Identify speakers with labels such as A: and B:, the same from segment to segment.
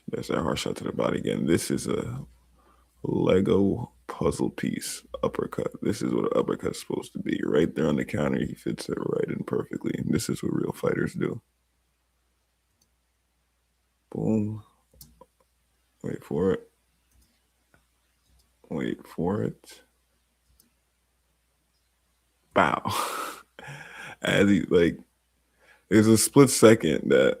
A: There's that hard shot to the body again. This is a Lego puzzle piece uppercut. This is what an uppercut's supposed to be. Right there on the counter, he fits it right in perfectly. And this is what real fighters do. Boom. Wait for it. Wait for it. Bow. As he like, there's a split second that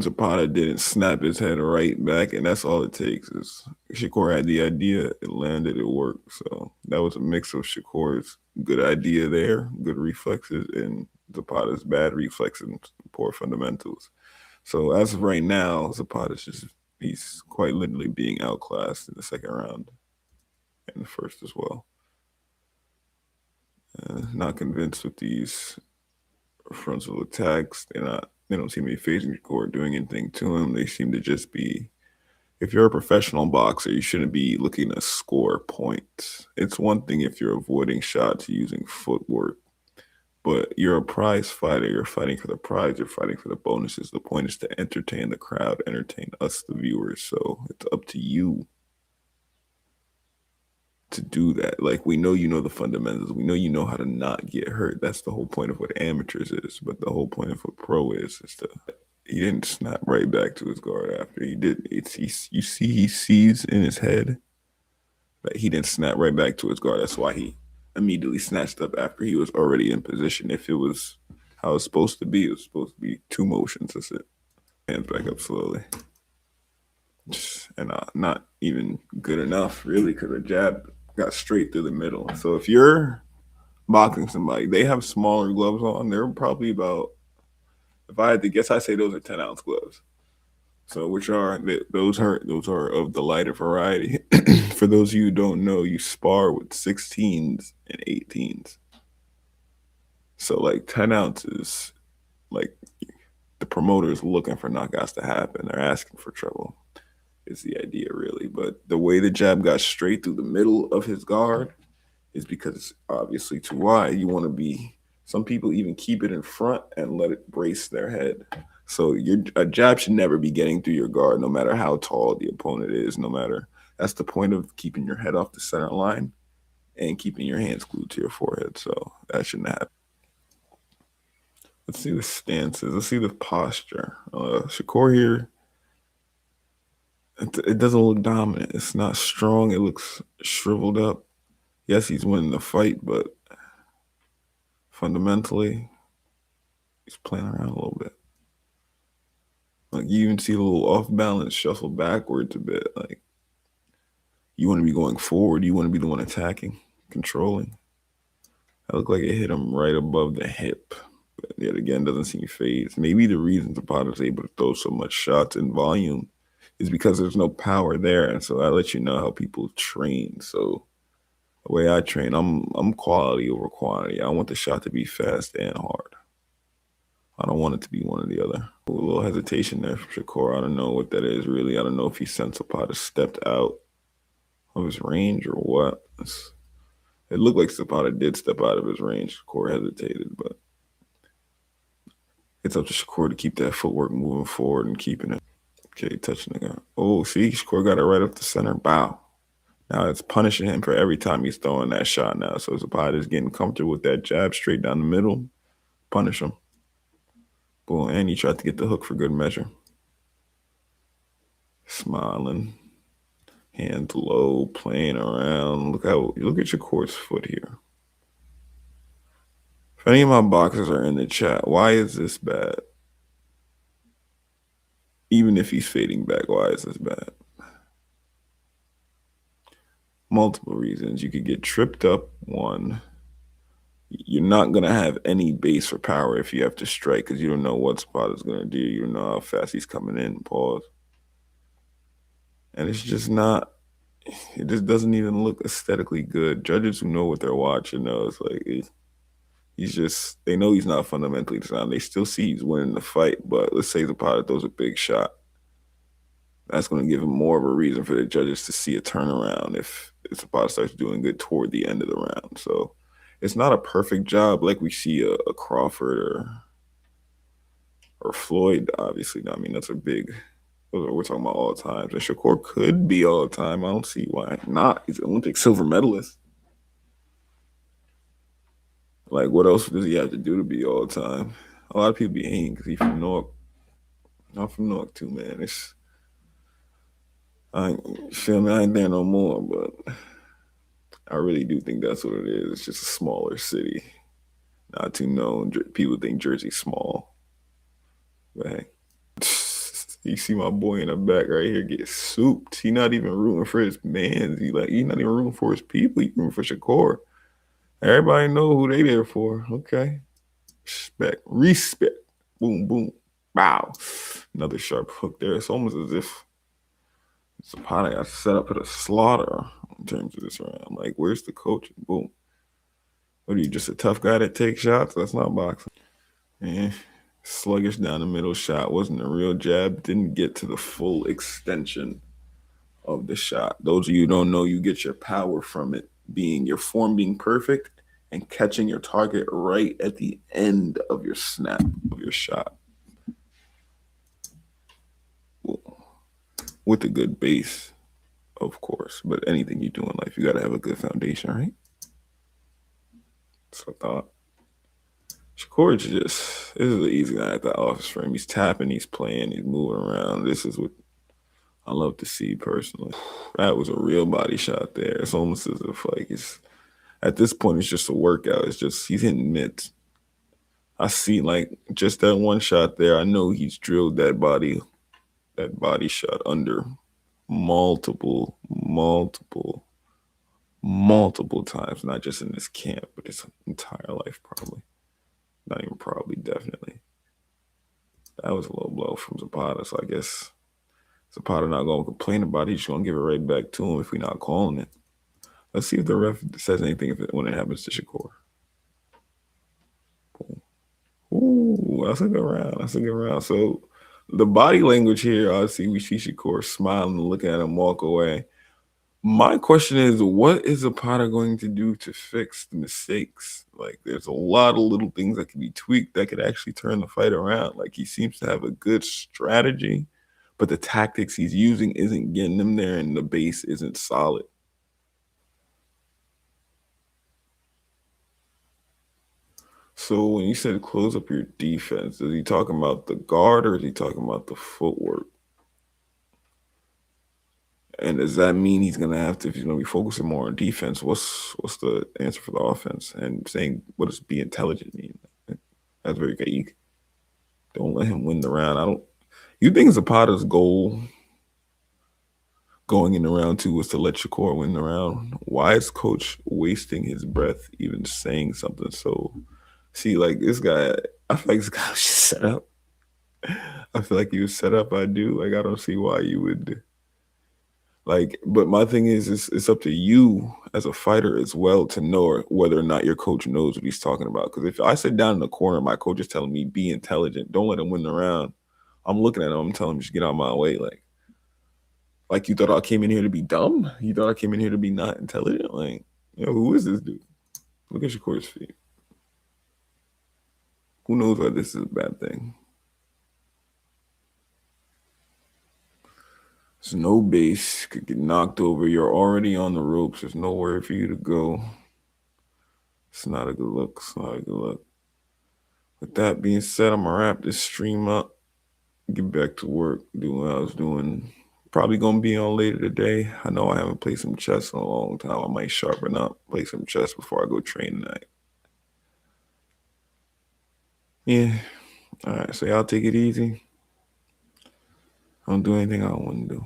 A: Zapata didn't snap his head right back, and that's all it takes. Is Shakur had the idea, it landed, it worked. So that was a mix of Shakur's good idea there, good reflexes, and Zapata's bad reflexes and poor fundamentals. So as of right now, Zapata's just he's quite literally being outclassed in the second round and the first as well. Not convinced with these frontal attacks. They don't seem to be phasing the court, doing anything to him. They seem to just be. If you're a professional boxer, you shouldn't be looking to score points. It's one thing if you're avoiding shots using footwork, but you're a prize fighter. You're fighting for the prize. You're fighting for the bonuses. The point is to entertain the crowd, entertain us, the viewers. So it's up to you to do that. Like we know you know the fundamentals. We know you know how to not get hurt. That's the whole point of what amateurs is. But the whole point of what pro is to he didn't snap right back to his guard after he did. You see he sees in his head that he didn't snap right back to his guard. That's why he immediately snatched up after he was already in position. If it was how it's supposed to be, it was supposed to be two motions. That's it. Hands back up slowly. And not even good enough, really, because the jab got straight through the middle. So if you're boxing somebody, they have smaller gloves on. They're probably about, if I had to guess, I say those are 10-ounce gloves. So which are those hurt? Those are of the lighter variety. For those of you who don't know, you spar with 16s and 18s. So like 10 ounces, like the promoter is looking for knockouts to happen. They're asking for trouble. Is the idea really? But the way the jab got straight through the middle of his guard is because it's obviously too wide. You want to be. Some people even keep it in front and let it brace their head. So a jab should never be getting through your guard, no matter how tall the opponent is. No matter that's the point of keeping your head off the center line and keeping your hands glued to your forehead. So that shouldn't happen. Let's see the stances. Let's see the posture. Shakur here. It doesn't look dominant. It's not strong. It looks shriveled up. Yes, he's winning the fight, but fundamentally, he's playing around a little bit. Like you even see a little off balance, shuffle backwards a bit. Like you want to be going forward. You want to be the one attacking, controlling. That looked like it hit him right above the hip. But yet again, doesn't seem phased. Maybe the reason Zapata's able to throw so much shots in volume is because there's no power there. And so that lets you know how people train. So the way I train, I'm quality over quantity. I want the shot to be fast and hard. I don't want it to be one or the other. A little hesitation there from Shakur. I don't know what that is really. I don't know if he sensed Zapata stepped out of his range or what. It looked like Zapata did step out of his range. Shakur hesitated, but it's up to Shakur to keep that footwork moving forward and keeping it. Okay, touching the guy. Oh, see, Shakur got it right up the center. Bow. Now it's punishing him for every time he's throwing that shot now. So Zapata's getting comfortable with that jab straight down the middle. Punish him. Boom, and he tried to get the hook for good measure. Smiling. Hands low, playing around. Look at Shakur's foot here. If any of my boxers are in the chat, why is this bad? Even if he's fading back, why is this bad? Multiple reasons. You could get tripped up, one. You're not going to have any base for power if you have to strike because you don't know what spot is going to do. You don't know how fast he's coming in. Pause. And it's just not, it just doesn't even look aesthetically good. Judges who know what they're watching know it's like, he's just, they know he's not fundamentally sound. They still see he's winning the fight, but let's say Zapata throws a big shot. That's going to give him more of a reason for the judges to see a turnaround if Zapata starts doing good toward the end of the round. So it's not a perfect job like we see a Crawford or Floyd, obviously. I mean, that's a big We're talking about all time. So Shakur could be all time. I don't see why not. He's an Olympic silver medalist. Like, what else does he have to do to be all time? A lot of people be hating because he's from Newark. I'm from Newark too, man. I ain't, feel me, I ain't there no more, but I really do think that's what it is. It's just a smaller city, not too known. People think Jersey's small, but hey, you see my boy in the back right here get souped. He not even rooting for his man. He not even rooting for his people. He rooting for Shakur. Everybody know who they there for. Okay, respect. Boom, boom, wow. Another sharp hook there. It's almost as if Zapata got set up for the slaughter in terms of this round. Like, where's the coach? Boom. What are you, just a tough guy that takes shots? That's not boxing. Eh, sluggish down the middle shot. Wasn't a real jab. Didn't get to the full extension of the shot. Those of you who don't know, you get your power from it being your form being perfect and catching your target right at the end of your snap of your shot. With a good base, of course. But anything you do in life, you got to have a good foundation, right? So I thought. Shakur this is the easy guy at the office for him. He's tapping, he's playing, he's moving around. This is what I love to see personally. That was a real body shot there. It's almost as if like it's at this point it's just a workout. It's just he's hitting mitts. I see like just that one shot there. I know he's drilled that body shot under multiple times, not just in this camp, but his entire life probably. Not even probably, definitely. That was a low blow from Zapata, so I guess Zapata not going to complain about it. He's going to give it right back to him if we're not calling it. Let's see if the ref says anything when it happens to Shakur. Ooh, that's a good round. That's a good round. So the body language here, obviously, we see Shakur smiling, looking at him walk away. My question is, what is Zapata going to do to fix the mistakes? Like, there's a lot of little things that can be tweaked that could actually turn the fight around. Like, he seems to have a good strategy, but the tactics he's using isn't getting him there, and the base isn't solid. So when you said close up your defense, is he talking about the guard or is he talking about the footwork? And does that mean he's gonna have to, if he's gonna be focusing more on defense, what's the answer for the offense? And saying what does be intelligent mean? That's very vague. Don't let him win the round. I don't. You think Zapata's goal going in the round two was to let Shakur win the round? Why is coach wasting his breath even saying something? So, see, like this guy, I feel like this guy was just set up. I feel like he was set up. I do. Like I don't see why you would. Like, but my thing is, it's up to you as a fighter as well to know whether or not your coach knows what he's talking about. Because if I sit down in the corner, my coach is telling me, be intelligent, don't let him win the round. I'm looking at him, I'm telling him, just get out of my way. Like you thought I came in here to be dumb? You thought I came in here to be not intelligent? Like, who is this dude? Look at Shakur's feet. Who knows why this is a bad thing? There's no base, could get knocked over. You're already on the ropes. There's nowhere for you to go. It's not a good look. It's not a good look. With that being said, I'm gonna wrap this stream up, get back to work, do what I was doing. Probably gonna be on later today. I know I haven't played some chess in a long time. I might sharpen up, play some chess before I go train tonight. Yeah. All right, so y'all take it easy. Don't do anything I don't want to do.